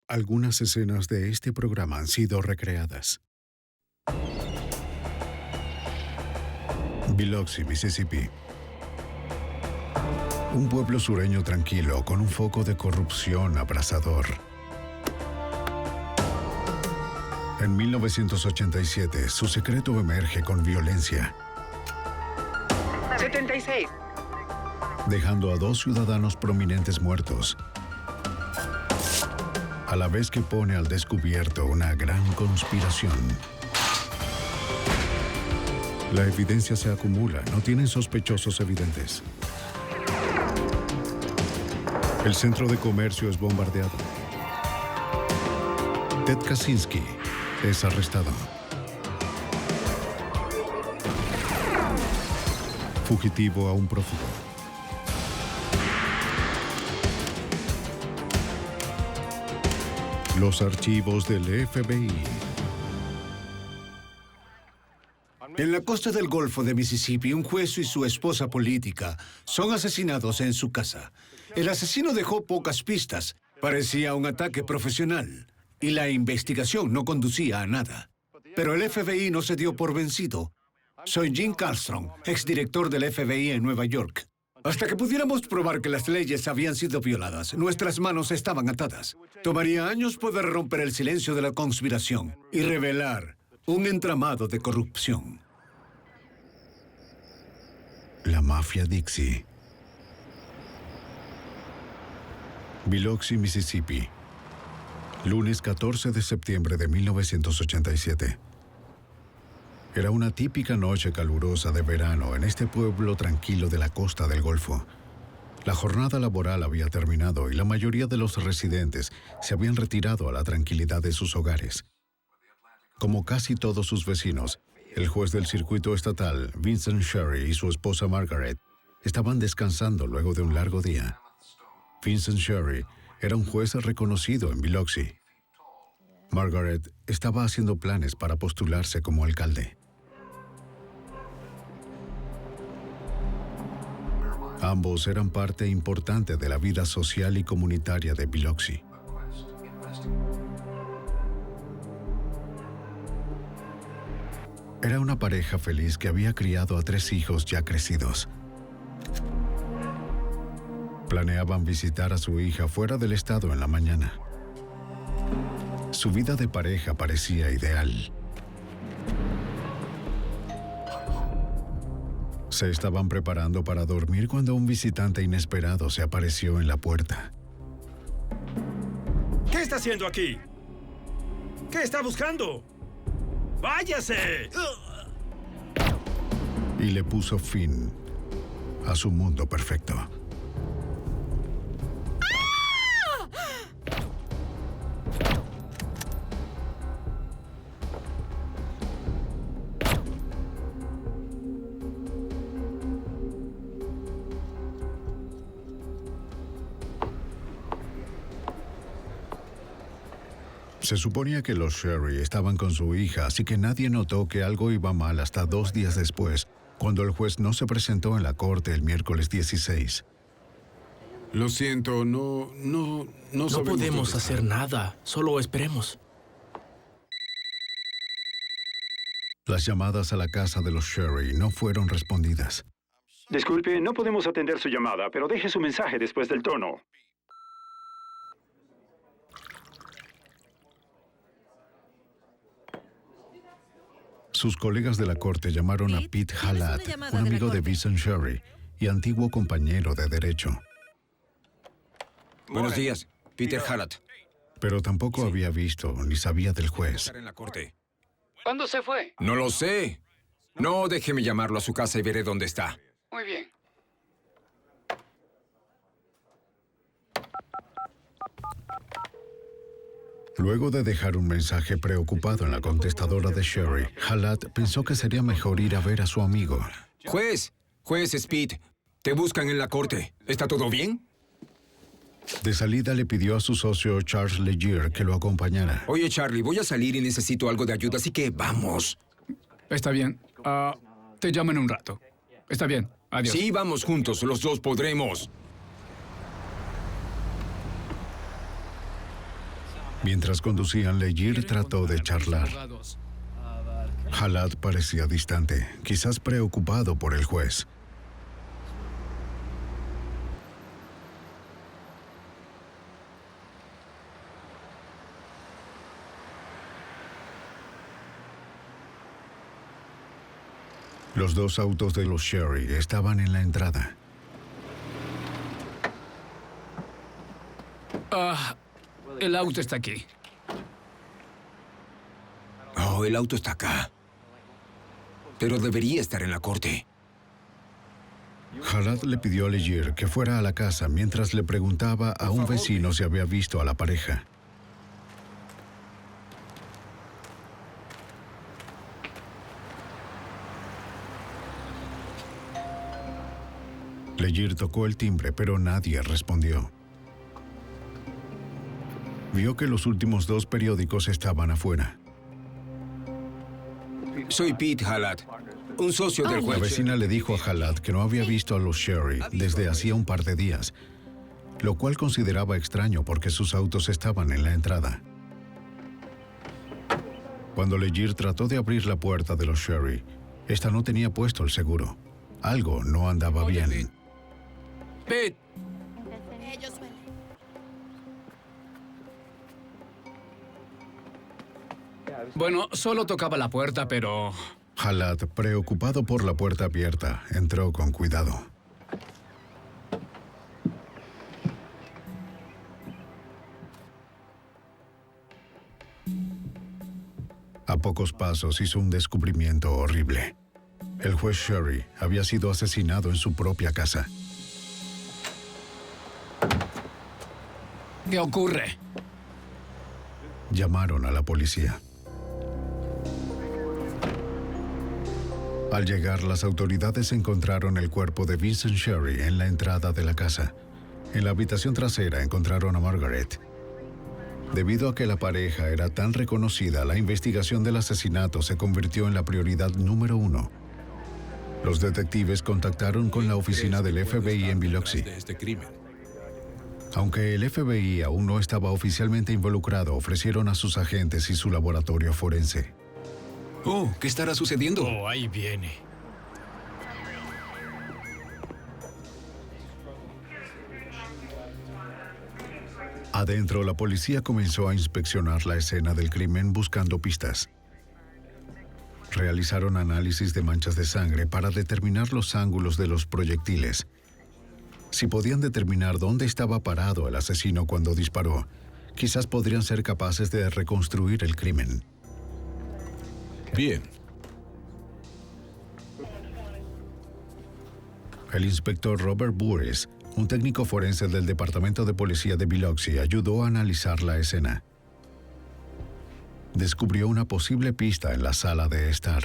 Algunas escenas de este programa han sido recreadas. Biloxi, Mississippi. Un pueblo sureño tranquilo con un foco de corrupción abrasador. En 1987, su secreto emerge con violencia. 76. Dejando a 2 ciudadanos prominentes muertos, a la vez que pone al descubierto una gran conspiración. La evidencia se acumula, no tienen sospechosos evidentes. El centro de comercio es bombardeado. Ted Kaczynski es arrestado. Fugitivo a un prófugo. Los archivos del FBI. En la costa del Golfo de Mississippi, un juez y su esposa política son asesinados en su casa. El asesino dejó pocas pistas. Parecía un ataque profesional. Y la investigación no conducía a nada. Pero el FBI no se dio por vencido. Soy Jim Carlstrom, exdirector del FBI en Nueva York. Hasta que pudiéramos probar que las leyes habían sido violadas, nuestras manos estaban atadas. Tomaría años poder romper el silencio de la conspiración y revelar un entramado de corrupción. La mafia Dixie. Biloxi, Mississippi. Lunes 14 de septiembre de 1987. Era una típica noche calurosa de verano en este pueblo tranquilo de la costa del Golfo. La jornada laboral había terminado y la mayoría de los residentes se habían retirado a la tranquilidad de sus hogares. Como casi todos sus vecinos, el juez del circuito estatal, Vincent Sherry, y su esposa Margaret estaban descansando luego de un largo día. Vincent Sherry era un juez reconocido en Biloxi. Margaret estaba haciendo planes para postularse como alcalde. Ambos eran parte importante de la vida social y comunitaria de Biloxi. Era una pareja feliz que había criado a 3 hijos ya crecidos. Planeaban visitar a su hija fuera del estado en la mañana. Su vida de pareja parecía ideal. Se estaban preparando para dormir cuando un visitante inesperado se apareció en la puerta. ¿Qué está haciendo aquí? ¿Qué está buscando? ¡Váyase! Y le puso fin a su mundo perfecto. Se suponía que los Sherry estaban con su hija, así que nadie notó que algo iba mal hasta 2 días después, cuando el juez no se presentó en la corte el miércoles 16. Lo siento, no podemos hacer nada, solo esperemos. Las llamadas a la casa de los Sherry no fueron respondidas. Disculpe, no podemos atender su llamada, pero deje su mensaje después del tono. Sus colegas de la corte llamaron a Pete Halat, un amigo de Vincent Sherry y antiguo compañero de derecho. Buenos días, Peter Halat. Pero tampoco había visto ni sabía del juez. ¿Cuándo se fue? No lo sé. No, déjeme llamarlo a su casa y veré dónde está. Muy bien. Luego de dejar un mensaje preocupado en la contestadora de Sherry, Halat pensó que sería mejor ir a ver a su amigo. Juez Speed, te buscan en la corte. ¿Está todo bien? De salida le pidió a su socio Charles Legier que lo acompañara. Oye, Charlie, voy a salir y necesito algo de ayuda, así que vamos. Está bien. Te llamo en un rato. Está bien. Adiós. Sí, vamos juntos. Los dos podremos. Mientras conducían, Legir trató de charlar. Jalad parecía distante, quizás preocupado por el juez. Los dos autos de los Sherry estaban en la entrada. El auto está aquí. Oh, el auto está acá. Pero debería estar en la corte. Jalad le pidió a Legir que fuera a la casa mientras le preguntaba a un vecino si había visto a la pareja. Legir tocó el timbre, pero nadie respondió. Vio que los últimos dos periódicos estaban afuera. Soy Pete Jalad, un socio del La juez. vecina le dijo a Jalad que no había visto a los Sherry desde hacía un par de días, lo cual consideraba extraño porque sus autos estaban en la entrada. Cuando Legir trató de abrir la puerta de los Sherry, esta no tenía puesto el seguro. Algo no andaba bien. Pete, bueno, solo tocaba la puerta, pero... Jalad, preocupado por la puerta abierta, entró con cuidado. A pocos pasos hizo un descubrimiento horrible. El juez Sherry había sido asesinado en su propia casa. ¿Qué ocurre? Llamaron a la policía. Al llegar, las autoridades encontraron el cuerpo de Vincent Sherry en la entrada de la casa. En la habitación trasera encontraron a Margaret. Debido a que la pareja era tan reconocida, la investigación del asesinato se convirtió en la prioridad número 1. Los detectives contactaron con la oficina del FBI en Biloxi. Aunque el FBI aún no estaba oficialmente involucrado, ofrecieron a sus agentes y su laboratorio forense. Oh, ¿qué estará sucediendo? Oh, ahí viene. Adentro, la policía comenzó a inspeccionar la escena del crimen buscando pistas. Realizaron análisis de manchas de sangre para determinar los ángulos de los proyectiles. Si podían determinar dónde estaba parado el asesino cuando disparó, quizás podrían ser capaces de reconstruir el crimen. Bien. El inspector Robert Burris, un técnico forense del Departamento de Policía de Biloxi, ayudó a analizar la escena. Descubrió una posible pista en la sala de estar.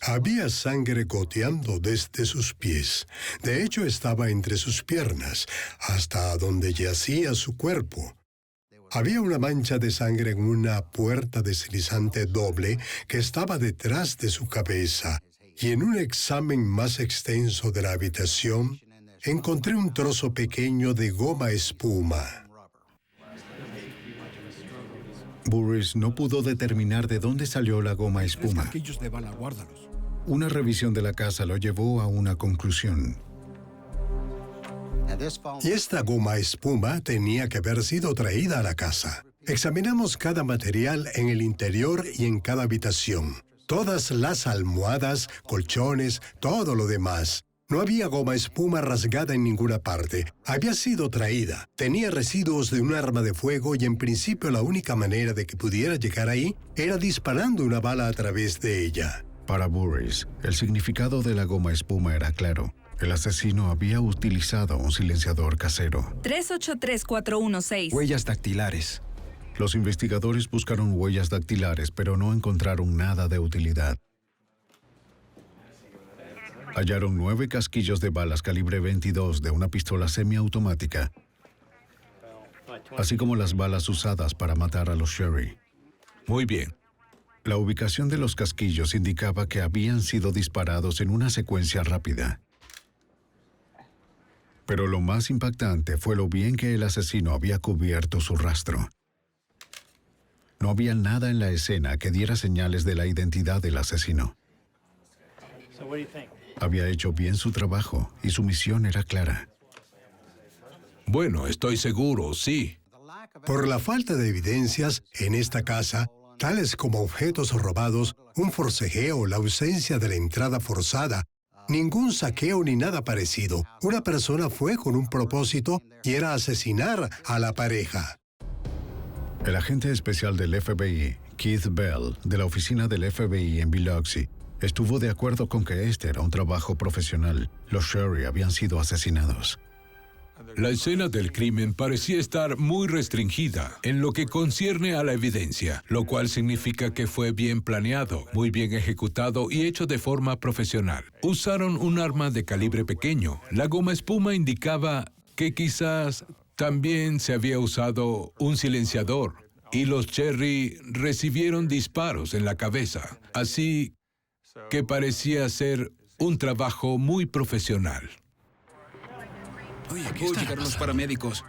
Había sangre goteando desde sus pies. De hecho, estaba entre sus piernas, hasta donde yacía su cuerpo. Había una mancha de sangre en una puerta deslizante doble que estaba detrás de su cabeza. Y en un examen más extenso de la habitación, encontré un trozo pequeño de goma espuma. Burris no pudo determinar de dónde salió la goma espuma. Una revisión de la casa lo llevó a una conclusión. Y esta goma espuma tenía que haber sido traída a la casa. Examinamos cada material en el interior y en cada habitación. Todas las almohadas, colchones, todo lo demás. No había goma espuma rasgada en ninguna parte. Había sido traída. Tenía residuos de un arma de fuego y en principio la única manera de que pudiera llegar ahí era disparando una bala a través de ella. Para Burris, el significado de la goma espuma era claro. El asesino había utilizado un silenciador casero. 383416. Huellas dactilares. Los investigadores buscaron huellas dactilares, pero no encontraron nada de utilidad. Hallaron 9 casquillos de balas calibre 22 de una pistola semiautomática, así como las balas usadas para matar a los Sherry. Muy bien. La ubicación de los casquillos indicaba que habían sido disparados en una secuencia rápida. Pero lo más impactante fue lo bien que el asesino había cubierto su rastro. No había nada en la escena que diera señales de la identidad del asesino. Había hecho bien su trabajo y su misión era clara. Bueno, estoy seguro, sí. Por la falta de evidencias en esta casa, tales como objetos robados, un forcejeo, la ausencia de la entrada forzada, ningún saqueo ni nada parecido. Una persona fue con un propósito y era asesinar a la pareja. El agente especial del FBI, Keith Bell, de la oficina del FBI en Biloxi, estuvo de acuerdo con que este era un trabajo profesional. Los Sherry habían sido asesinados. La escena del crimen parecía estar muy restringida en lo que concierne a la evidencia, lo cual significa que fue bien planeado, muy bien ejecutado y hecho de forma profesional. Usaron un arma de calibre pequeño. La goma espuma indicaba que quizás también se había usado un silenciador y los Cherry recibieron disparos en la cabeza, así que parecía ser un trabajo muy profesional. Oye, aquí llegaron los paramédicos.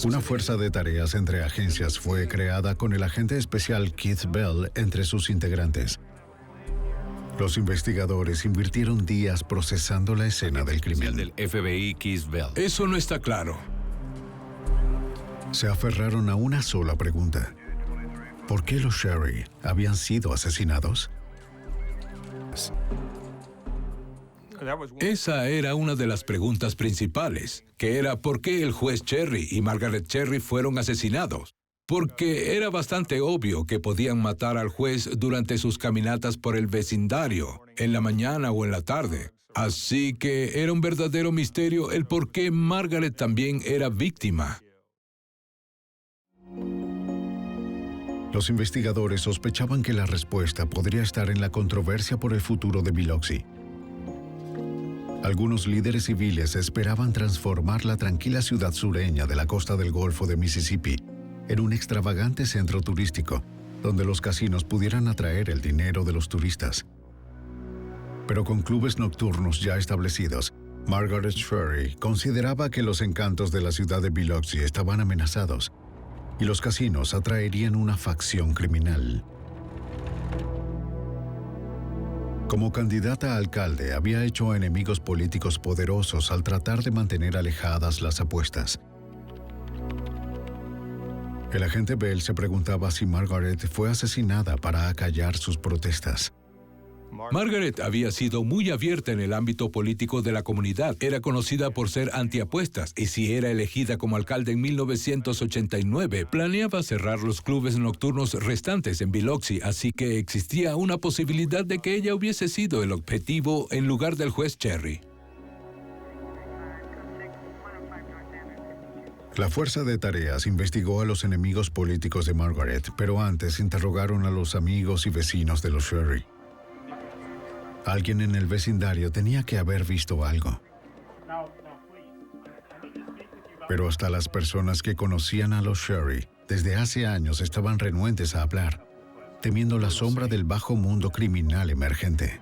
Una fuerza de tareas entre agencias fue creada con el agente especial Keith Bell entre sus integrantes. Los investigadores invirtieron días procesando la escena del crimen. Del FBI, Keith Bell. Eso no está claro. Se aferraron a una sola pregunta. ¿Por qué los Sherry habían sido asesinados? Esa era una de las preguntas principales, que era ¿por qué el juez Cherry y Margaret Cherry fueron asesinados? Porque era bastante obvio que podían matar al juez durante sus caminatas por el vecindario, en la mañana o en la tarde. Así que era un verdadero misterio el por qué Margaret también era víctima. Los investigadores sospechaban que la respuesta podría estar en la controversia por el futuro de Biloxi. Algunos líderes civiles esperaban transformar la tranquila ciudad sureña de la costa del Golfo de Mississippi en un extravagante centro turístico, donde los casinos pudieran atraer el dinero de los turistas. Pero con clubes nocturnos ya establecidos, Margaret Cherry consideraba que los encantos de la ciudad de Biloxi estaban amenazados y los casinos atraerían una facción criminal. Como candidata a alcalde, había hecho enemigos políticos poderosos al tratar de mantener alejadas las apuestas. El agente Bell se preguntaba si Margaret fue asesinada para acallar sus protestas. Margaret había sido muy abierta en el ámbito político de la comunidad. Era conocida por ser antiapuestas y si era elegida como alcalde en 1989, planeaba cerrar los clubes nocturnos restantes en Biloxi, así que existía una posibilidad de que ella hubiese sido el objetivo en lugar del juez Cherry. La fuerza de tareas investigó a los enemigos políticos de Margaret, pero antes interrogaron a los amigos y vecinos de los Sherry. Alguien en el vecindario tenía que haber visto algo. Pero hasta las personas que conocían a los Sherry desde hace años estaban renuentes a hablar, temiendo la sombra del bajo mundo criminal emergente.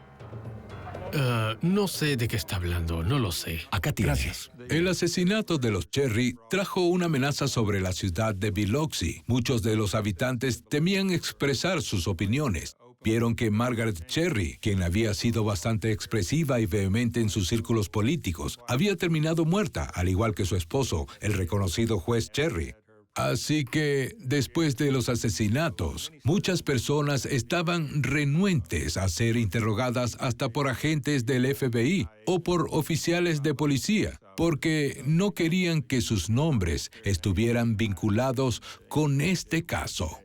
No sé de qué está hablando, no lo sé. Acá tienes. Gracias. El asesinato de los Cherry trajo una amenaza sobre la ciudad de Biloxi. Muchos de los habitantes temían expresar sus opiniones. Vieron que Margaret Cherry, quien había sido bastante expresiva y vehemente en sus círculos políticos, había terminado muerta, al igual que su esposo, el reconocido juez Cherry. Así que, después de los asesinatos, muchas personas estaban renuentes a ser interrogadas hasta por agentes del FBI o por oficiales de policía, porque no querían que sus nombres estuvieran vinculados con este caso.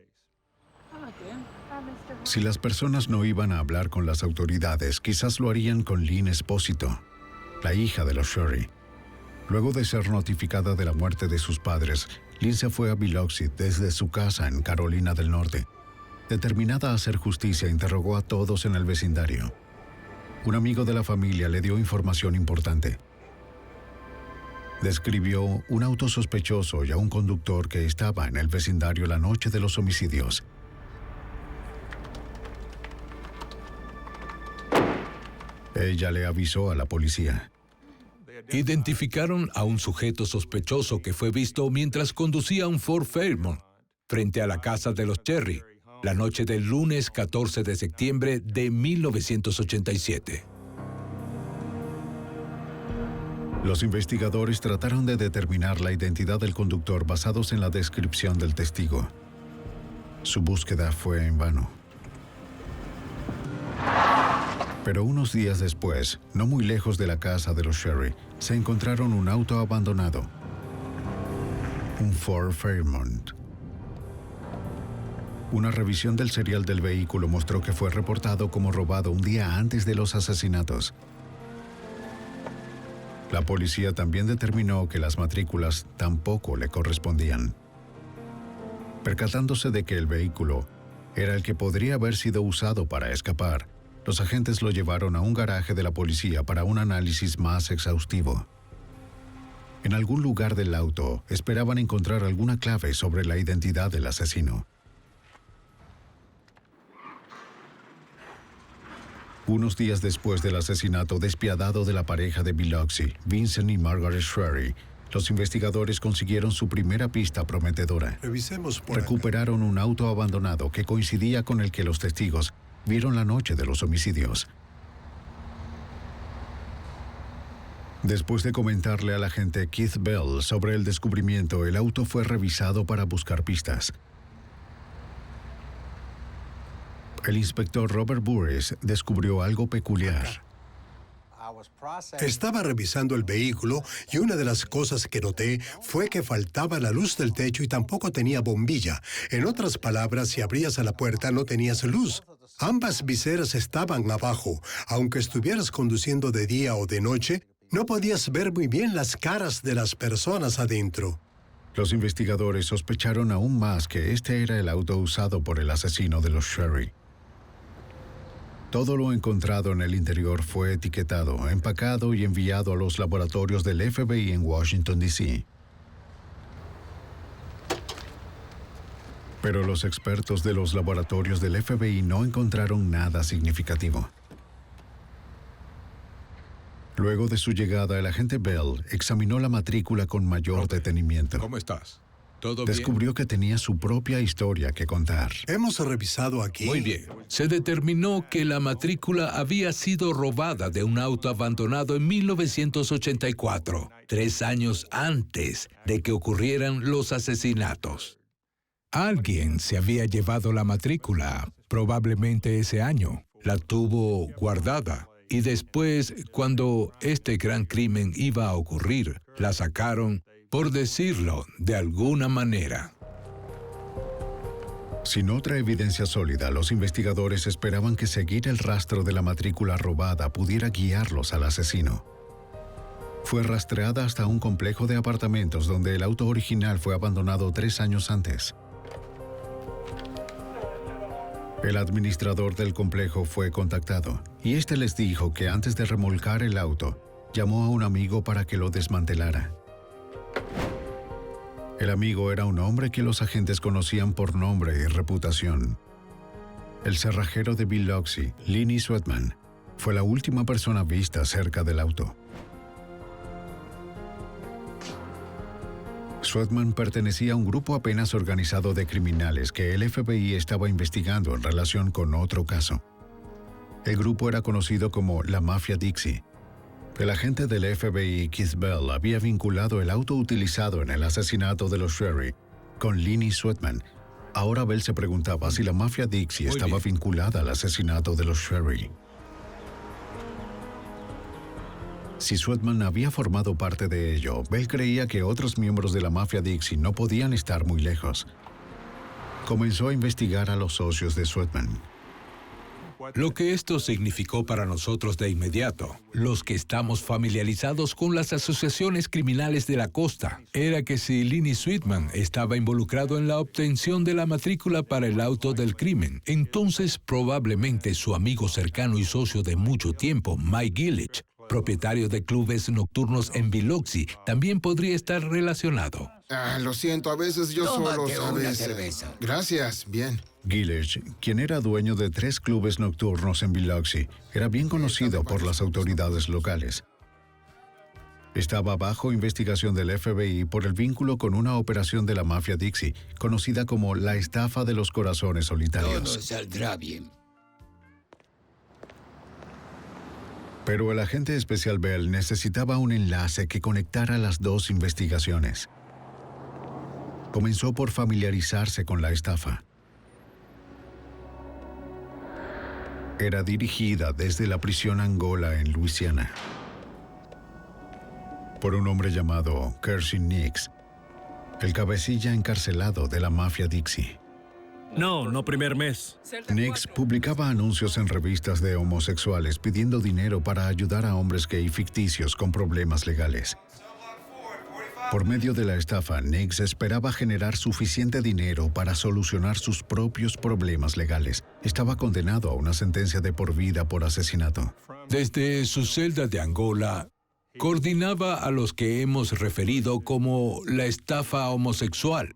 Si las personas no iban a hablar con las autoridades, quizás lo harían con Lynn Espósito, la hija de los Sherry. Luego de ser notificada de la muerte de sus padres, Lynn se fue a Biloxi desde su casa en Carolina del Norte. Determinada a hacer justicia, interrogó a todos en el vecindario. Un amigo de la familia le dio información importante. Describió un auto sospechoso y a un conductor que estaba en el vecindario la noche de los homicidios. Ella le avisó a la policía. Identificaron a un sujeto sospechoso que fue visto mientras conducía un Ford Fairmont frente a la casa de los Cherry, la noche del lunes 14 de septiembre de 1987. Los investigadores trataron de determinar la identidad del conductor basados en la descripción del testigo. Su búsqueda fue en vano. Pero unos días después, no muy lejos de la casa de los Cherry, se encontraron un auto abandonado. Un Ford Fairmont. Una revisión del serial del vehículo mostró que fue reportado como robado un día antes de los asesinatos. La policía también determinó que las matrículas tampoco le correspondían. Percatándose de que el vehículo era el que podría haber sido usado para escapar, los agentes lo llevaron a un garaje de la policía para un análisis más exhaustivo. En algún lugar del auto esperaban encontrar alguna clave sobre la identidad del asesino. Unos días después del asesinato despiadado de la pareja de Biloxi, Vincent y Margaret Cherry, los investigadores consiguieron su primera pista prometedora. Revisemos por Recuperaron un auto abandonado que coincidía con el que los testigos vieron la noche de los homicidios. Después de comentarle al agente Keith Bell sobre el descubrimiento, el auto fue revisado para buscar pistas. El inspector Robert Burris descubrió algo peculiar. Estaba revisando el vehículo y una de las cosas que noté fue que faltaba la luz del techo y tampoco tenía bombilla. En otras palabras, si abrías a la puerta no tenías luz. Ambas viseras estaban abajo. Aunque estuvieras conduciendo de día o de noche, no podías ver muy bien las caras de las personas adentro. Los investigadores sospecharon aún más que este era el auto usado por el asesino de los Cherry. Todo lo encontrado en el interior fue etiquetado, empacado y enviado a los laboratorios del FBI en Washington, D.C. Pero los expertos de los laboratorios del FBI no encontraron nada significativo. Luego de su llegada, el agente Bell examinó la matrícula con mayor detenimiento. ¿Cómo estás? ¿Todo bien? Descubrió que tenía su propia historia que contar. Hemos revisado aquí. Muy bien. Se determinó que la matrícula había sido robada de un auto abandonado en 1984, 3 años antes de que ocurrieran los asesinatos. Alguien se había llevado la matrícula, probablemente ese año. La tuvo guardada. Y después, cuando este gran crimen iba a ocurrir, la sacaron, por decirlo de alguna manera. Sin otra evidencia sólida, los investigadores esperaban que seguir el rastro de la matrícula robada pudiera guiarlos al asesino. Fue rastreada hasta un complejo de apartamentos donde el auto original fue abandonado 3 años antes. El administrador del complejo fue contactado y este les dijo que antes de remolcar el auto, llamó a un amigo para que lo desmantelara. El amigo era un hombre que los agentes conocían por nombre y reputación. El cerrajero de Biloxi, Lenny Sweatman, fue la última persona vista cerca del auto. Sweatman pertenecía a un grupo apenas organizado de criminales que el FBI estaba investigando en relación con otro caso. El grupo era conocido como la Mafia Dixie. El agente del FBI, Keith Bell, había vinculado el auto utilizado en el asesinato de los Cherry con Lenny Sweatman. Ahora Bell se preguntaba si la Mafia Dixie estaba vinculada al asesinato de los Cherry. Si Sweatman había formado parte de ello, Bell creía que otros miembros de la Mafia Dixie no podían estar muy lejos. Comenzó a investigar a los socios de Sweatman. Lo que esto significó para nosotros de inmediato, los que estamos familiarizados con las asociaciones criminales de la costa, era que si Lenny Sweatman estaba involucrado en la obtención de la matrícula para el auto del crimen, entonces probablemente su amigo cercano y socio de mucho tiempo, Mike Gillich, propietario de clubes nocturnos en Biloxi, también podría estar relacionado. Lo siento, a veces yo solo, ¿sabes? Gracias, bien. Gillich, quien era dueño de 3 clubes nocturnos en Biloxi, era bien conocido por las autoridades locales. Estaba bajo investigación del FBI por el vínculo con una operación de la mafia Dixie, conocida como la estafa de los corazones solitarios. Todo saldrá bien. Pero el agente especial Bell necesitaba un enlace que conectara las dos investigaciones. Comenzó por familiarizarse con la estafa. Era dirigida desde la prisión Angola en Luisiana por un hombre llamado Kersey Nix, el cabecilla encarcelado de la mafia Dixie. No primer mes. Nix publicaba anuncios en revistas de homosexuales pidiendo dinero para ayudar a hombres gay ficticios con problemas legales. Por medio de la estafa, Nix esperaba generar suficiente dinero para solucionar sus propios problemas legales. Estaba condenado a una sentencia de por vida por asesinato. Desde su celda de Angola, coordinaba a los que hemos referido como la estafa homosexual,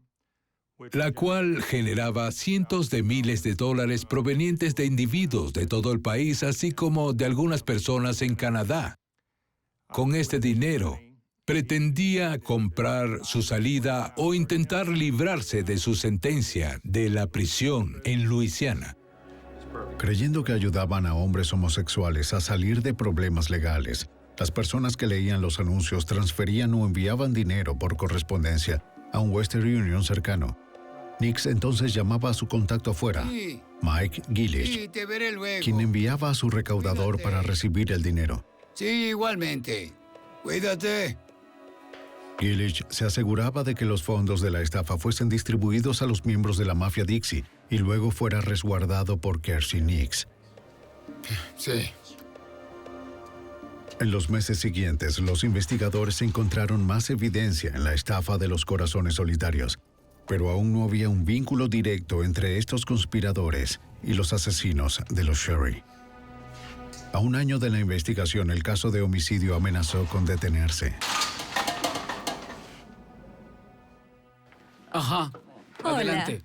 la cual generaba cientos de miles de dólares provenientes de individuos de todo el país, así como de algunas personas en Canadá. Con este dinero, pretendía comprar su salida o intentar librarse de su sentencia de la prisión en Luisiana. Creyendo que ayudaban a hombres homosexuales a salir de problemas legales, las personas que leían los anuncios transferían o enviaban dinero por correspondencia a un Western Union cercano. Nix entonces llamaba a su contacto afuera, Mike Gillich, Sí, te veré luego. quien enviaba a su recaudador para recibir el dinero. Sí, igualmente. Cuídate. Gillich se aseguraba de que los fondos de la estafa fuesen distribuidos a los miembros de la mafia Dixie y luego fuera resguardado por Kersey Nix. Sí. En los meses siguientes, los investigadores encontraron más evidencia en la estafa de los corazones solitarios, pero aún no había un vínculo directo entre estos conspiradores y los asesinos de los Sherry. A un año de la investigación, el caso de homicidio amenazó con detenerse. Ajá. Adelante.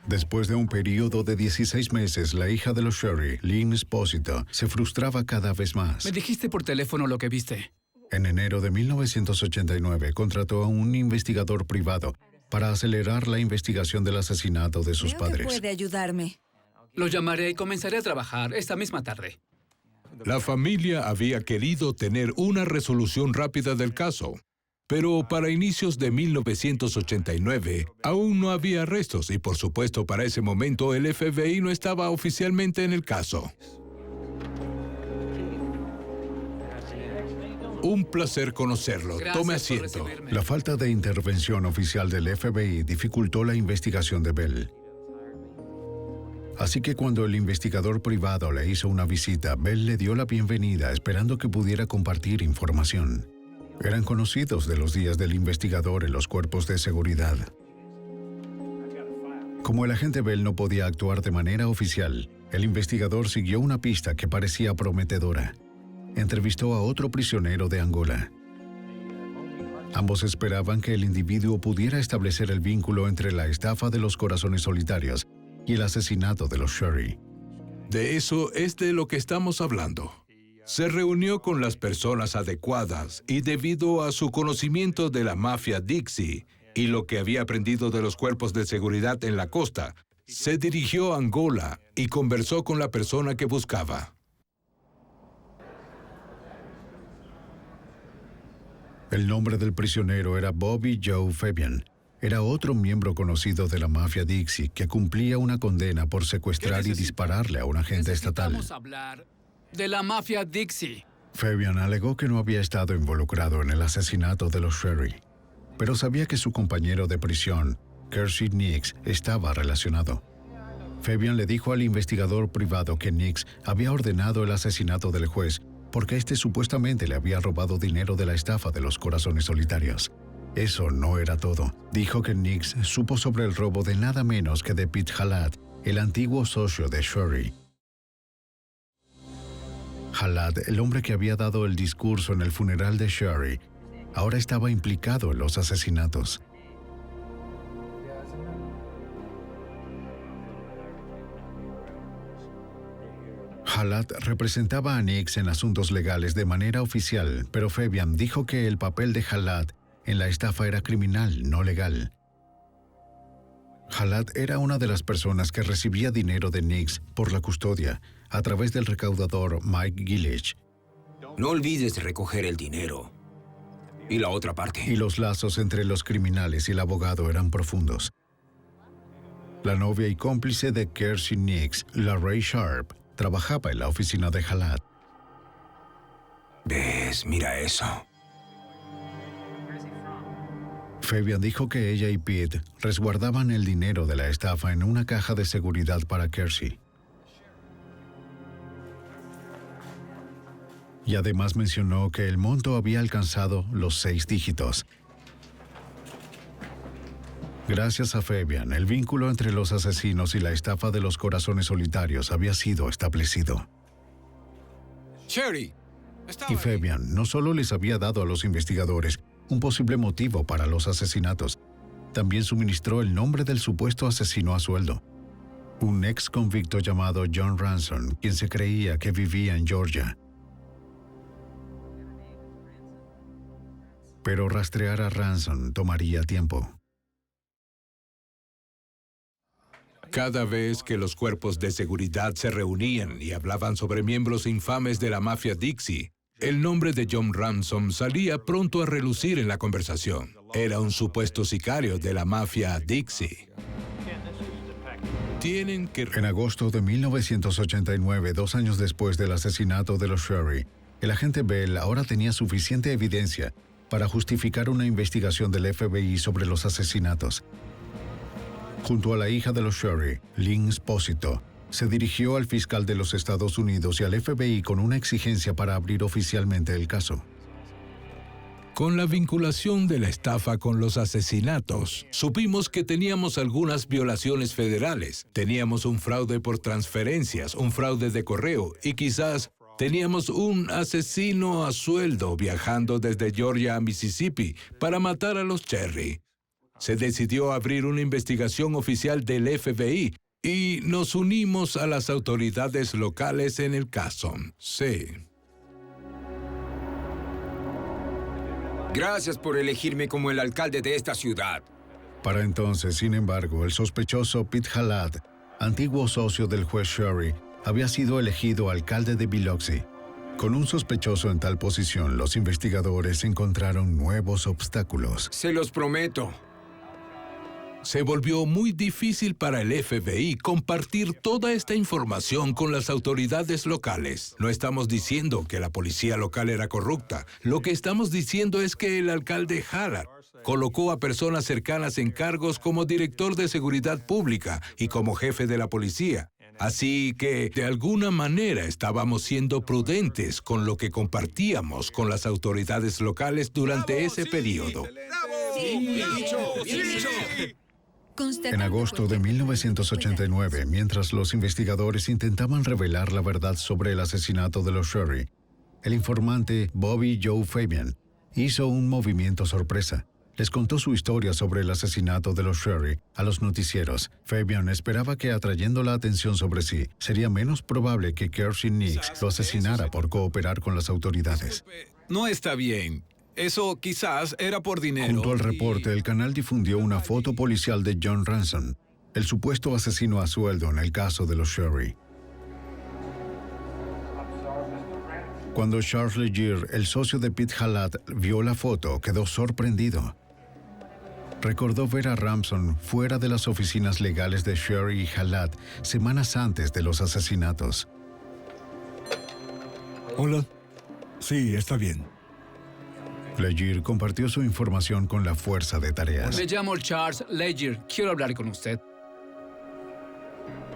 Después de un periodo de 16 meses, la hija de los Sherry, Lynn Esposito, se frustraba cada vez más. Me dijiste por teléfono lo que viste. En enero de 1989, contrató a un investigador privado para acelerar la investigación del asesinato de sus padres. Puede ayudarme. Lo llamaré y comenzaré a trabajar esta misma tarde. La familia había querido tener una resolución rápida del caso, pero para inicios de 1989 aún no había arrestos y por supuesto para ese momento el FBI no estaba oficialmente en el caso. Un placer conocerlo. Tome asiento. La falta de intervención oficial del FBI dificultó la investigación de Bell. Así que cuando el investigador privado le hizo una visita, Bell le dio la bienvenida esperando que pudiera compartir información. Eran conocidos de los días del investigador en los cuerpos de seguridad. Como el agente Bell no podía actuar de manera oficial, el investigador siguió una pista que parecía prometedora. Entrevistó a otro prisionero de Angola. Ambos esperaban que el individuo pudiera establecer el vínculo entre la estafa de los corazones solitarios y el asesinato de los Sherry. De eso es de lo que estamos hablando. Se reunió con las personas adecuadas y debido a su conocimiento de la mafia Dixie y lo que había aprendido de los cuerpos de seguridad en la costa, se dirigió a Angola y conversó con la persona que buscaba. El nombre del prisionero era Bobby Joe Fabian. Era otro miembro conocido de la mafia Dixie que cumplía una condena por secuestrar y dispararle a un agente estatal. Vamos a hablar de la mafia Dixie. Fabian alegó que no había estado involucrado en el asesinato de los Sherry, pero sabía que su compañero de prisión, Kersey Nix, estaba relacionado. Fabian le dijo al investigador privado que Nix había ordenado el asesinato del juez porque éste supuestamente le había robado dinero de la estafa de los corazones solitarios. Eso no era todo. Dijo que Nix supo sobre el robo de nada menos que de Pete Halat, el antiguo socio de Sherry. Halat, el hombre que había dado el discurso en el funeral de Sherry, ahora estaba implicado en los asesinatos. Halat representaba a Nix en asuntos legales de manera oficial, pero Fabian dijo que el papel de Halat en la estafa era criminal, no legal. Halat era una de las personas que recibía dinero de Nix por la custodia, a través del recaudador Mike Gillich. No olvides recoger el dinero. Y la otra parte. Y los lazos entre los criminales y el abogado eran profundos. La novia y cómplice de Kersey Nix, LaRae Sharp, trabajaba en la oficina de Halat. ¿Ves? Mira eso. Fabian dijo que ella y Pete resguardaban el dinero de la estafa en una caja de seguridad para Kersey. Y además mencionó que el monto había alcanzado los 6 dígitos. Gracias a Fabian, el vínculo entre los asesinos y la estafa de los corazones solitarios había sido establecido. Cherry. Y Fabian no solo les había dado a los investigadores un posible motivo para los asesinatos, también suministró el nombre del supuesto asesino a sueldo. Un ex convicto llamado John Ransom, quien se creía que vivía en Georgia. Pero rastrear a Ransom tomaría tiempo. Cada vez que los cuerpos de seguridad se reunían y hablaban sobre miembros infames de la mafia Dixie, el nombre de John Ransom salía pronto a relucir en la conversación. Era un supuesto sicario de la mafia Dixie. En agosto de 1989, 2 años después del asesinato de los Sherry, el agente Bell ahora tenía suficiente evidencia para justificar una investigación del FBI sobre los asesinatos. Junto a la hija de los Sherry, Lynn Spósito, se dirigió al fiscal de los Estados Unidos y al FBI con una exigencia para abrir oficialmente el caso. Con la vinculación de la estafa con los asesinatos, supimos que teníamos algunas violaciones federales. Teníamos un fraude por transferencias, un fraude de correo y quizás teníamos un asesino a sueldo viajando desde Georgia a Mississippi para matar a los Cherry. Se decidió abrir una investigación oficial del FBI y nos unimos a las autoridades locales en el caso. Sí. Gracias por elegirme como el alcalde de esta ciudad. Para entonces, sin embargo, el sospechoso Pete Halat, antiguo socio del juez Sherry, había sido elegido alcalde de Biloxi. Con un sospechoso en tal posición, los investigadores encontraron nuevos obstáculos. Se los prometo. Se volvió muy difícil para el FBI compartir toda esta información con las autoridades locales. No estamos diciendo que la policía local era corrupta. Lo que estamos diciendo es que el alcalde Halat colocó a personas cercanas en cargos como director de seguridad pública y como jefe de la policía. Así que, de alguna manera, estábamos siendo prudentes con lo que compartíamos con las autoridades locales durante ese periodo. En agosto de 1989, mientras los investigadores intentaban revelar la verdad sobre el asesinato de los Sherry, el informante Bobby Joe Fabian hizo un movimiento sorpresa. Les contó su historia sobre el asesinato de los Sherry a los noticieros. Fabian esperaba que, atrayendo la atención sobre sí, sería menos probable que Kersey Nix lo asesinara por cooperar con las autoridades. No está bien. Eso quizás era por dinero. Junto al reporte, el canal difundió una foto policial de John Ransom, el supuesto asesino a sueldo en el caso de los Sherry. Cuando Charles Legier, el socio de Pete Halat, vio la foto, quedó sorprendido. Recordó ver a Ransom fuera de las oficinas legales de Sherry y Halat semanas antes de los asesinatos. Hola. Sí, está bien. Legier compartió su información con la fuerza de tareas. Me llamo Charles Legier. Quiero hablar con usted.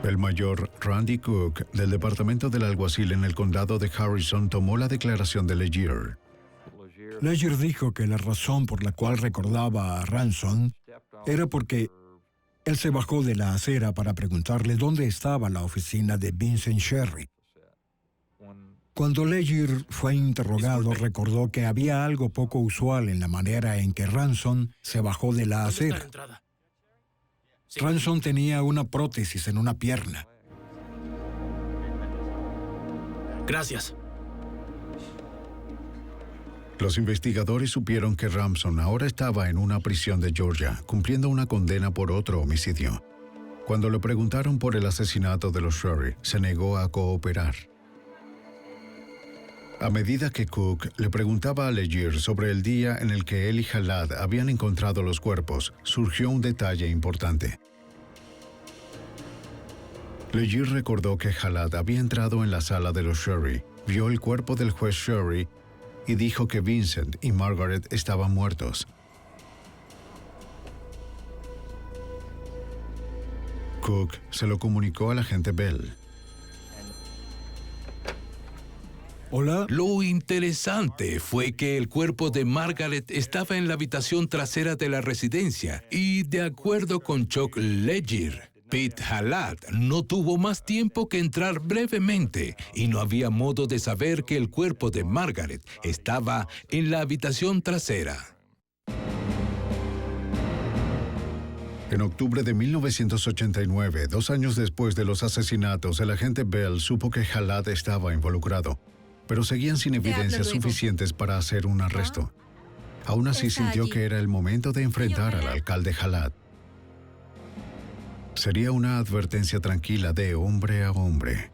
El mayor Randy Cook, del departamento del alguacil en el condado de Harrison, tomó la declaración de Legier. Legier dijo que la razón por la cual recordaba a Ransom era porque él se bajó de la acera para preguntarle dónde estaba la oficina de Vincent Sherry. Cuando Legier fue interrogado, recordó que había algo poco usual en la manera en que Ransom se bajó de la acera. Ransom tenía una prótesis en una pierna. Gracias. Los investigadores supieron que Ramson ahora estaba en una prisión de Georgia, cumpliendo una condena por otro homicidio. Cuando le preguntaron por el asesinato de los Sherry, se negó a cooperar. A medida que Cook le preguntaba a Legere sobre el día en el que él y Jalad habían encontrado los cuerpos, surgió un detalle importante. Legere recordó que Jalad había entrado en la sala de los Sherry, vio el cuerpo del juez Sherry y dijo que Vincent y Margaret estaban muertos. Cook se lo comunicó al agente Bell. Hola. Lo interesante fue que el cuerpo de Margaret estaba en la habitación trasera de la residencia y, de acuerdo con Chuck Legere, Pete Jalad no tuvo más tiempo que entrar brevemente y no había modo de saber que el cuerpo de Margaret estaba en la habitación trasera. En octubre de 1989, 2 años después de los asesinatos, el agente Bell supo que Jalad estaba involucrado, pero seguían sin evidencias suficientes para hacer un arresto. Aún así sintió que era el momento de enfrentar al alcalde Jalad. Sería una advertencia tranquila de hombre a hombre.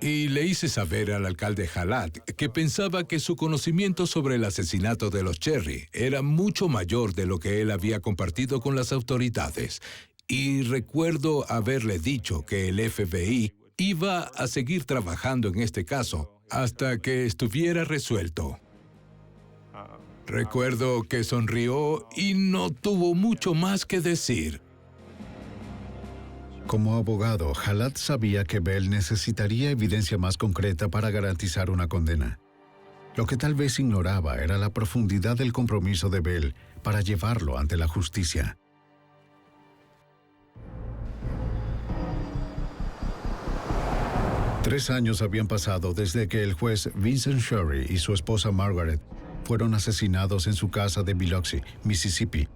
Y le hice saber al alcalde Jalad que pensaba que su conocimiento sobre el asesinato de los Cherry era mucho mayor de lo que él había compartido con las autoridades. Y recuerdo haberle dicho que el FBI iba a seguir trabajando en este caso hasta que estuviera resuelto. Recuerdo que sonrió y no tuvo mucho más que decir. Como abogado, Jalad sabía que Bell necesitaría evidencia más concreta para garantizar una condena. Lo que tal vez ignoraba era la profundidad del compromiso de Bell para llevarlo ante la justicia. Tres años habían pasado desde que el juez Vincent Sherry y su esposa Margaret fueron asesinados en su casa de Biloxi, Mississippi.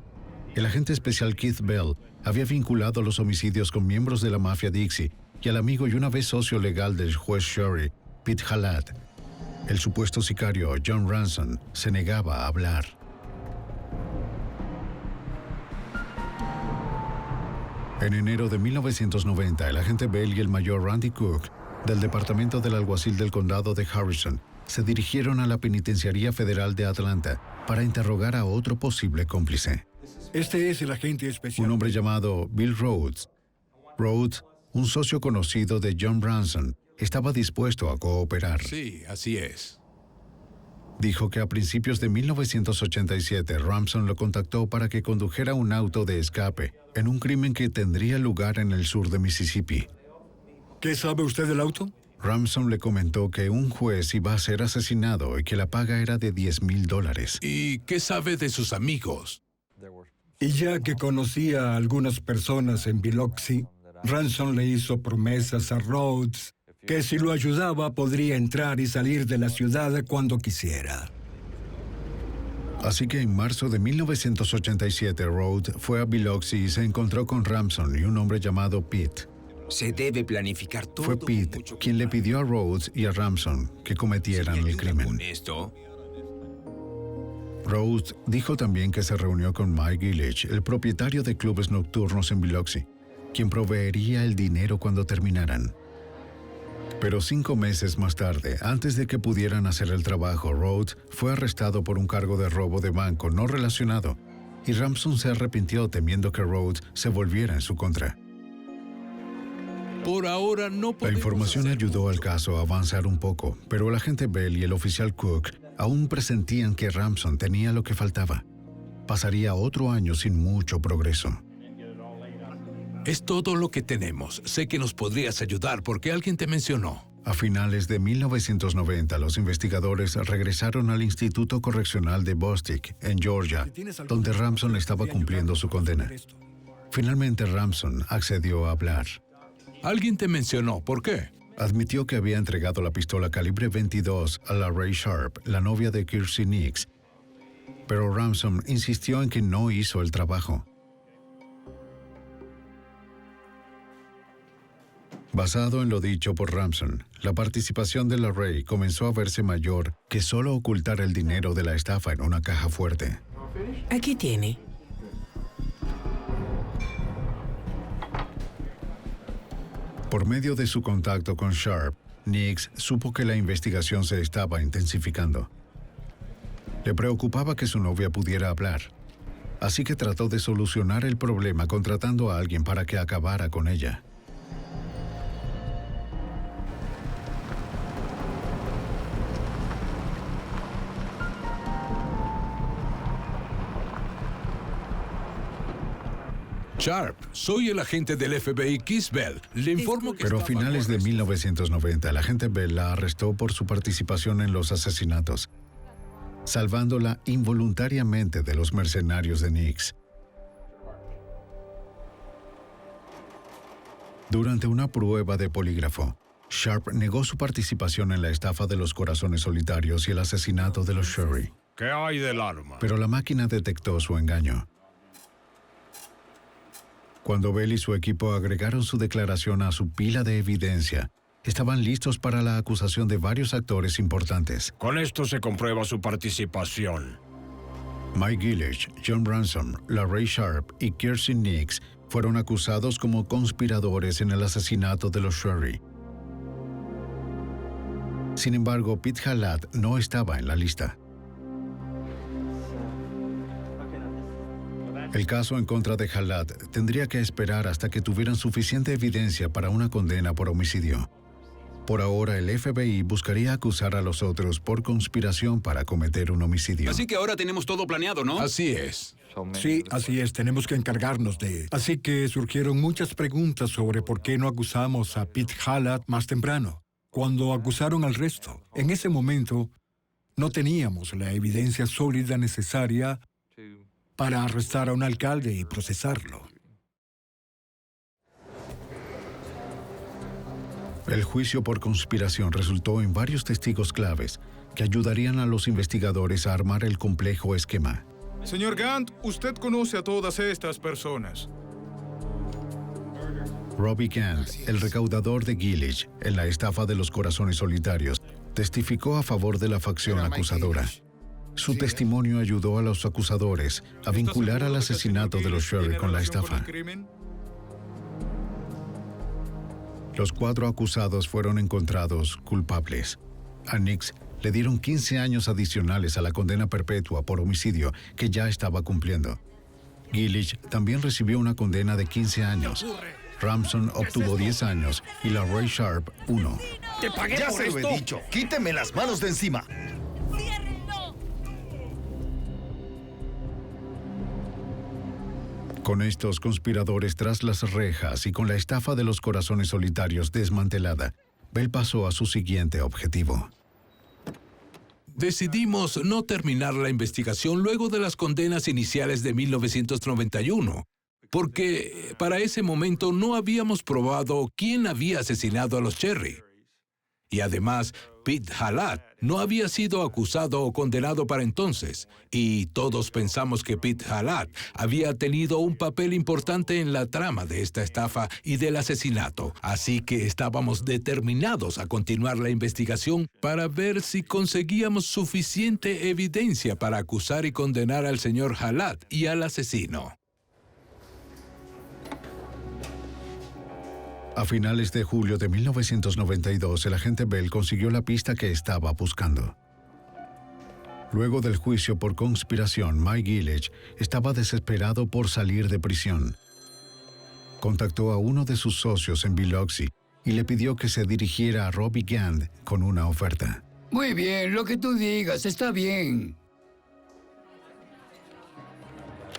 El agente especial Keith Bell había vinculado los homicidios con miembros de la mafia Dixie y al amigo y una vez socio legal del juez Sherry, Pete Jalad. El supuesto sicario John Ransom se negaba a hablar. En enero de 1990, el agente Bell y el mayor Randy Cook, del Departamento del Alguacil del Condado de Harrison, se dirigieron a la Penitenciaría Federal de Atlanta para interrogar a otro posible cómplice. Este es el agente especial. Un hombre llamado Bill Rhodes. Rhodes, un socio conocido de John Ransom, estaba dispuesto a cooperar. Sí, así es. Dijo que a principios de 1987 Ransom lo contactó para que condujera un auto de escape en un crimen que tendría lugar en el sur de Mississippi. ¿Qué sabe usted del auto? Ransom le comentó que un juez iba a ser asesinado y que la paga era de $10,000. ¿Y qué sabe de sus amigos? Y ya que conocía a algunas personas en Biloxi, Ransom le hizo promesas a Rhodes que si lo ayudaba podría entrar y salir de la ciudad cuando quisiera. Así que en marzo de 1987, Rhodes fue a Biloxi y se encontró con Ransom y un hombre llamado Pete. Se debe planificar todo. Fue Pete quien le pidió a Rhodes y a Ransom que cometieran el crimen. Rhodes dijo también que se reunió con Mike Gillich, el propietario de clubes nocturnos en Biloxi, quien proveería el dinero cuando terminaran. Pero 5 meses más tarde, antes de que pudieran hacer el trabajo, Rhodes fue arrestado por un cargo de robo de banco no relacionado, y Ransom se arrepintió temiendo que Rhodes se volviera en su contra. Por ahora no podemos. La información ayudó al caso a avanzar un poco, pero el agente Bell y el oficial Cook aún presentían que Ransom tenía lo que faltaba. Pasaría otro año sin mucho progreso. Es todo lo que tenemos. Sé que nos podrías ayudar porque alguien te mencionó. A finales de 1990, los investigadores regresaron al Instituto Correccional de Bostic, en Georgia, donde Ransom estaba cumpliendo su condena. Finalmente, Ransom accedió a hablar. Alguien te mencionó. ¿Por qué? Admitió que había entregado la pistola calibre 22 a la Ray Sharp, la novia de Kirstie Nix. Pero Ransom insistió en que no hizo el trabajo. Basado en lo dicho por Ramson, la participación de LaRae comenzó a verse mayor que solo ocultar el dinero de la estafa en una caja fuerte. Aquí tiene. Por medio de su contacto con Sharp, Nix supo que la investigación se estaba intensificando. Le preocupaba que su novia pudiera hablar, así que trató de solucionar el problema contratando a alguien para que acabara con ella. Sharp, soy el agente del FBI Kisbell. Le informo que... Pero a finales de 1990, el agente Bell la arrestó por su participación en los asesinatos, salvándola involuntariamente de los mercenarios de Nix. Durante una prueba de polígrafo, Sharp negó su participación en la estafa de los corazones solitarios y el asesinato de los Sherry. ¿Qué hay del arma? Pero la máquina detectó su engaño. Cuando Bell y su equipo agregaron su declaración a su pila de evidencia, estaban listos para la acusación de varios actores importantes. Con esto se comprueba su participación. Mike Gillich, John Ransom, LaRae Sharp y Kirsten Nix fueron acusados como conspiradores en el asesinato de los Sherry. Sin embargo, Pete Halat no estaba en la lista. El caso en contra de Halat tendría que esperar hasta que tuvieran suficiente evidencia para una condena por homicidio. Por ahora, el FBI buscaría acusar a los otros por conspiración para cometer un homicidio. Así que ahora tenemos todo planeado, ¿no? Así es. Sí, así es. Tenemos que encargarnos de... Así que surgieron muchas preguntas sobre por qué no acusamos a Pete Halat más temprano, cuando acusaron al resto. En ese momento, no teníamos la evidencia sólida necesaria para arrestar a un alcalde y procesarlo. El juicio por conspiración resultó en varios testigos claves que ayudarían a los investigadores a armar el complejo esquema. Señor Gant, usted conoce a todas estas personas. Robbie Gant, el recaudador de Gillich en la estafa de los corazones solitarios, testificó a favor de la facción acusadora. Su testimonio ayudó a los acusadores a vincular al asesinato de los Sherry con la estafa. Los 4 acusados fueron encontrados culpables. A Nix le dieron 15 años adicionales a la condena perpetua por homicidio que ya estaba cumpliendo. Gillich también recibió una condena de 15 años. Ramson obtuvo 10 años y LaRae Sharp 1. ¡Te pagué ya por esto! Ya se lo he dicho. ¡Quíteme las manos de encima! Con estos conspiradores tras las rejas y con la estafa de los corazones solitarios desmantelada, Bell pasó a su siguiente objetivo. Decidimos no terminar la investigación luego de las condenas iniciales de 1991, porque para ese momento no habíamos probado quién había asesinado a los Cherry. Y además, Pete Halat no había sido acusado o condenado para entonces, y todos pensamos que Pete Halat había tenido un papel importante en la trama de esta estafa y del asesinato, así que estábamos determinados a continuar la investigación para ver si conseguíamos suficiente evidencia para acusar y condenar al señor Halat y al asesino. A finales de julio de 1992, el agente Bell consiguió la pista que estaba buscando. Luego del juicio por conspiración, Mike Gillich estaba desesperado por salir de prisión. Contactó a uno de sus socios en Biloxi y le pidió que se dirigiera a Robbie Gant con una oferta. Muy bien, lo que tú digas, está bien.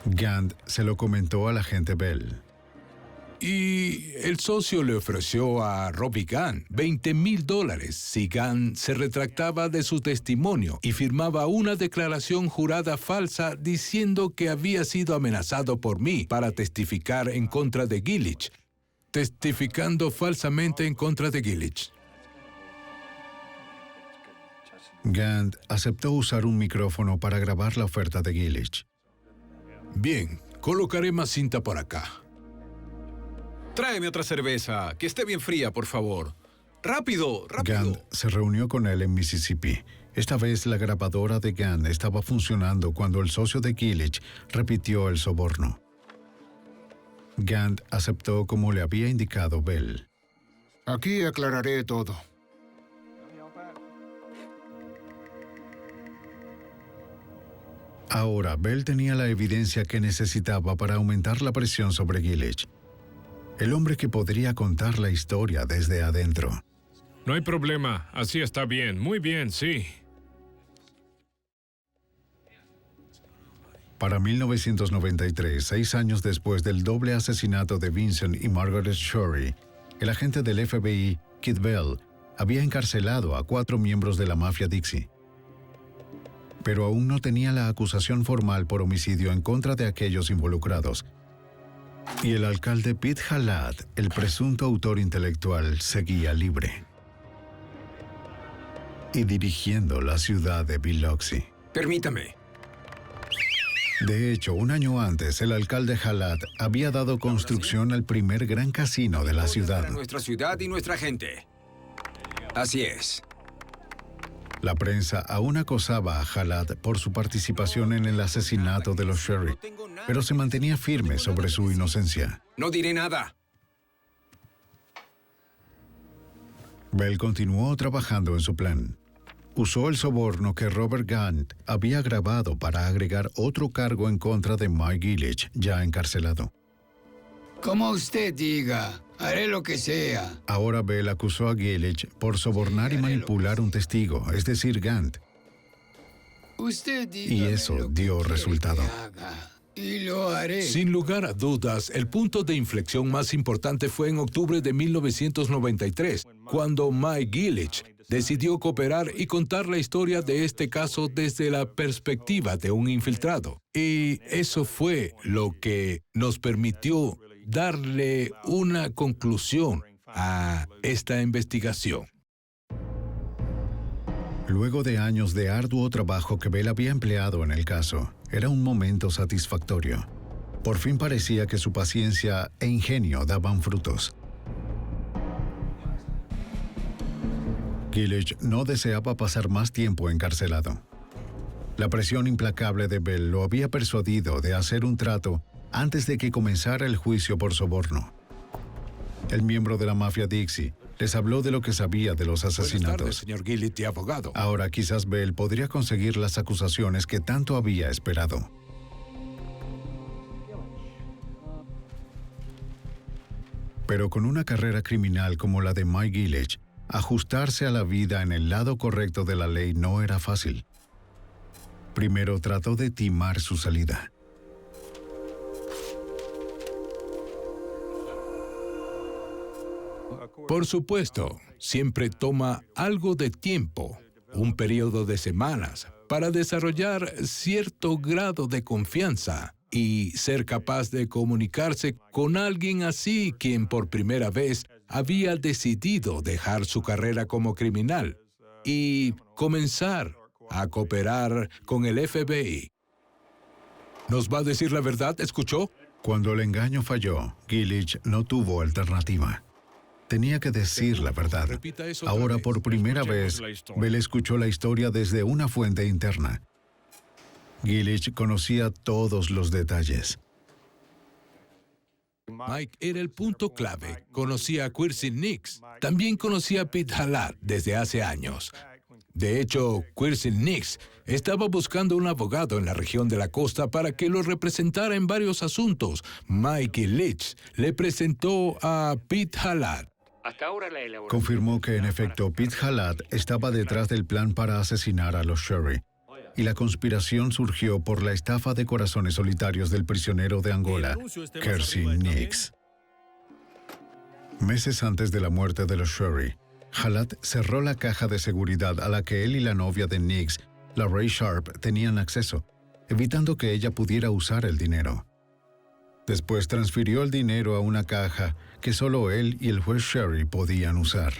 Gant se lo comentó al agente Bell. Y el socio le ofreció a Robbie Gant $20,000 si Gant se retractaba de su testimonio y firmaba una declaración jurada falsa diciendo que había sido amenazado por mí para testificar en contra de Gillich, testificando falsamente en contra de Gillich. Gant aceptó usar un micrófono para grabar la oferta de Gillich. Bien, colocaré más cinta por acá. tráeme otra cerveza, que esté bien fría, por favor. ¡Rápido, rápido! Gant se reunió con él en Mississippi. Esta vez la grabadora de Gant estaba funcionando cuando el socio de Gillich repitió el soborno. Gant aceptó como le había indicado Bell. Aquí aclararé todo. Ahora, Bell tenía la evidencia que necesitaba para aumentar la presión sobre Gillich. El hombre que podría contar la historia desde adentro. No hay problema. Así está bien. Muy bien, sí. Para 1993, 6 años después del doble asesinato de Vincent y Margaret Shorey, el agente del FBI, Kid Bell, había encarcelado a 4 miembros de la mafia Dixie. Pero aún no tenía la acusación formal por homicidio en contra de aquellos involucrados. Y el alcalde Pete Halat, el presunto autor intelectual, seguía libre. Y dirigiendo la ciudad de Biloxi. Permítame. De hecho, un año antes, el alcalde Halat había dado construcción al primer gran casino de la ciudad. Para nuestra ciudad y nuestra gente. Así es. La prensa aún acosaba a Halat por su participación en el asesinato de los Sheriff, pero se mantenía firme sobre su inocencia. No diré nada. Bell continuó trabajando en su plan. Usó el soborno que Robert Gant había grabado para agregar otro cargo en contra de Mike Gillich, ya encarcelado. Como usted diga, haré lo que sea. Ahora Bell acusó a Gillich por sobornar y manipular un testigo, es decir, Gant. Usted Y eso dio resultado. Y lo haré. Sin lugar a dudas, el punto de inflexión más importante fue en octubre de 1993, cuando Mike Gillich decidió cooperar y contar la historia de este caso desde la perspectiva de un infiltrado. Y eso fue lo que nos permitió darle una conclusión a esta investigación. Luego de años de arduo trabajo que Bell había empleado en el caso, era un momento satisfactorio. Por fin parecía que su paciencia e ingenio daban frutos. Gillich no deseaba pasar más tiempo encarcelado. La presión implacable de Bell lo había persuadido de hacer un trato antes de que comenzara el juicio por soborno. El miembro de la mafia Dixie les habló de lo que sabía de los asesinatos. Buenas tardes, señor Gillich, abogado. Ahora quizás Bell podría conseguir las acusaciones que tanto había esperado. Pero con una carrera criminal como la de Mike Gillich, ajustarse a la vida en el lado correcto de la ley no era fácil. Primero trató de timar su salida. Por supuesto, siempre toma algo de tiempo, un periodo de semanas, para desarrollar cierto grado de confianza y ser capaz de comunicarse con alguien así quien por primera vez había decidido dejar su carrera como criminal y comenzar a cooperar con el FBI. ¿Nos va a decir la verdad? ¿Escuchó? Cuando el engaño falló, Gillich no tuvo alternativa. Tenía que decir la verdad. Ahora, por primera vez, Bell escuchó la historia desde una fuente interna. Gillich conocía todos los detalles. Mike era el punto clave. Conocía a Quincy Nix. También conocía a Pete Halat desde hace años. De hecho, Quincy Nix estaba buscando un abogado en la región de la costa para que lo representara en varios asuntos. Mike Gillich le presentó a Pete Halat. Confirmó que, en efecto, Pete Halat estaba detrás del plan para asesinar a los Sheriff. Y la conspiración surgió por la estafa de corazones solitarios del prisionero de Angola, Quincy Nix. Meses antes de la muerte de los Sheriff, Halat cerró la caja de seguridad a la que él y la novia de Nix, la Ray Sharp, tenían acceso, evitando que ella pudiera usar el dinero. Después transfirió el dinero a una caja que solo él y el juez Sherry podían usar.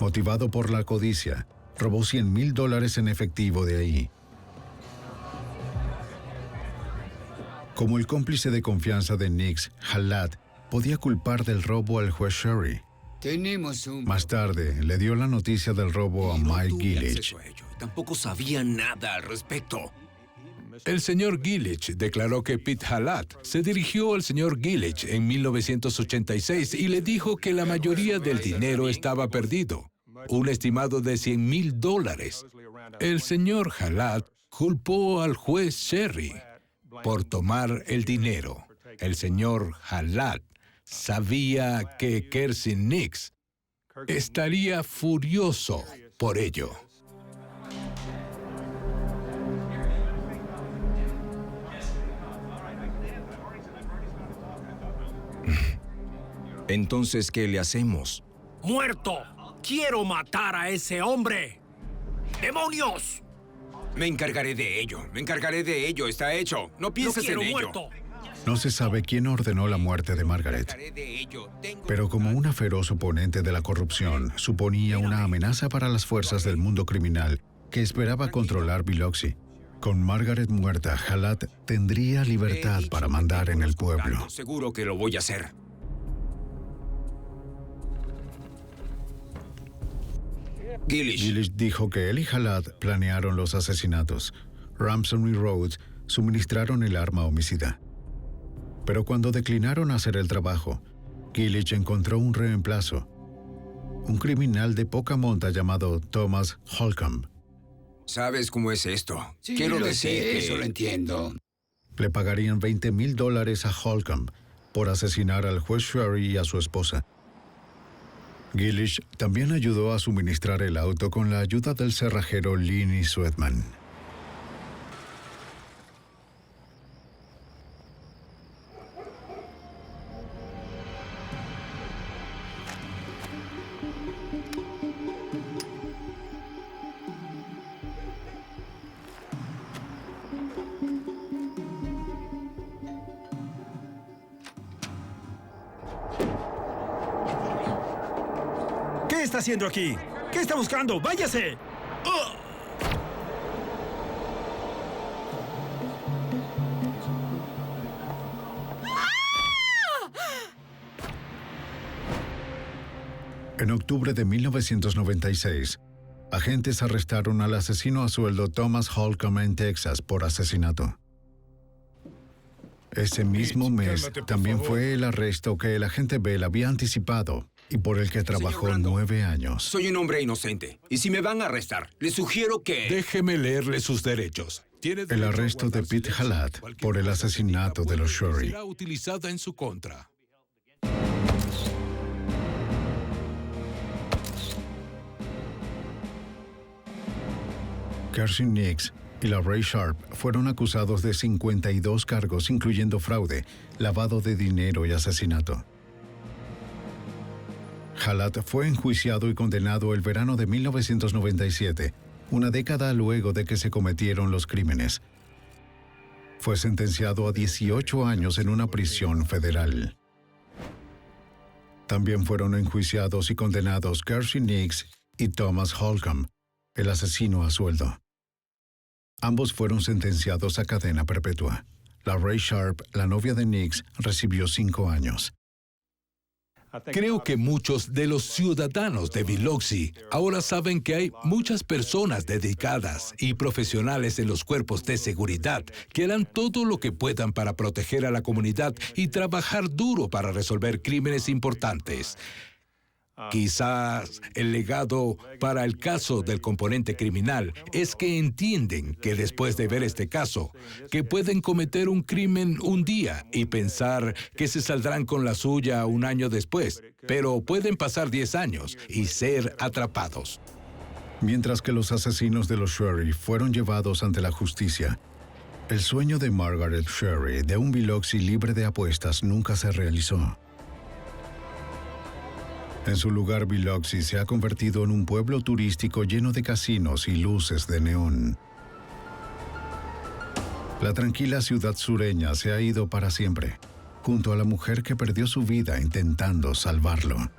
Motivado por la codicia, robó $100,000 en efectivo de ahí. Como el cómplice de confianza de Nix, Halat podía culpar del robo al juez Sherry. Tenemos un... Más tarde, le dio la noticia del robo a Mike Gillich. Tampoco sabía nada al respecto. El señor Gillich declaró que Pete Halat se dirigió al señor Gillich en 1986 y le dijo que la mayoría del dinero estaba perdido, un estimado de $100,000. El señor Halat culpó al juez Sherry por tomar el dinero. El señor Halat sabía que Kersey Nix estaría furioso por ello. Entonces, ¿qué le hacemos? ¡Muerto! ¡Quiero matar a ese hombre! ¡Demonios! Me encargaré de ello. Está hecho. No pienses en ello. Muerto. No se sabe quién ordenó la muerte de Margaret, pero como una feroz oponente de la corrupción, suponía una amenaza para las fuerzas del mundo criminal que esperaba controlar Biloxi. Con Margaret muerta, Halat tendría libertad para mandar en el pueblo. Seguro que lo voy a hacer. Gillich dijo que él y Halat planearon los asesinatos. Ramson y Rhodes suministraron el arma homicida. Pero cuando declinaron hacer el trabajo, Gillich encontró un reemplazo, un criminal de poca monta llamado Thomas Holcomb. ¿Sabes cómo es esto? Sí, Quiero lo decir sé, que... eso lo entiendo. Le pagarían $20,000 a Holcomb por asesinar al juez Sherry y a su esposa. Gillich también ayudó a suministrar el auto con la ayuda del cerrajero Lenny Sweatman. ¿Qué está haciendo aquí? ¿Qué está buscando? ¡Váyase! ¡Oh! En octubre de 1996, agentes arrestaron al asesino a sueldo Thomas Holcomb en Texas por asesinato. Ese mismo mes también fue el arresto que el agente Bell había anticipado y por el que trabajó 9 años. Soy un hombre inocente, y si me van a arrestar, les sugiero que... Déjeme leerle sus derechos. El arresto de Pete Halat por el asesinato de los Sherry. Será utilizada en su contra. Kersey Nix y LaRae Sharp fueron acusados de 52 cargos, incluyendo fraude, lavado de dinero y asesinato. Halat fue enjuiciado y condenado el verano de 1997, una década luego de que se cometieron los crímenes. Fue sentenciado a 18 años en una prisión federal. También fueron enjuiciados y condenados Kersey Nix y Thomas Holcomb, el asesino a sueldo. Ambos fueron sentenciados a cadena perpetua. LaRae Sharp, la novia de Nix, recibió 5 años. Creo que muchos de los ciudadanos de Biloxi ahora saben que hay muchas personas dedicadas y profesionales en los cuerpos de seguridad que harán todo lo que puedan para proteger a la comunidad y trabajar duro para resolver crímenes importantes. Quizás el legado para el caso del componente criminal es que entienden que después de ver este caso, que pueden cometer un crimen un día y pensar que se saldrán con la suya un año después, pero pueden pasar 10 años y ser atrapados. Mientras que los asesinos de los Sherry fueron llevados ante la justicia, el sueño de Margaret Sherry de un Biloxi libre de apuestas nunca se realizó. En su lugar, Biloxi se ha convertido en un pueblo turístico lleno de casinos y luces de neón. La tranquila ciudad sureña se ha ido para siempre, junto a la mujer que perdió su vida intentando salvarlo.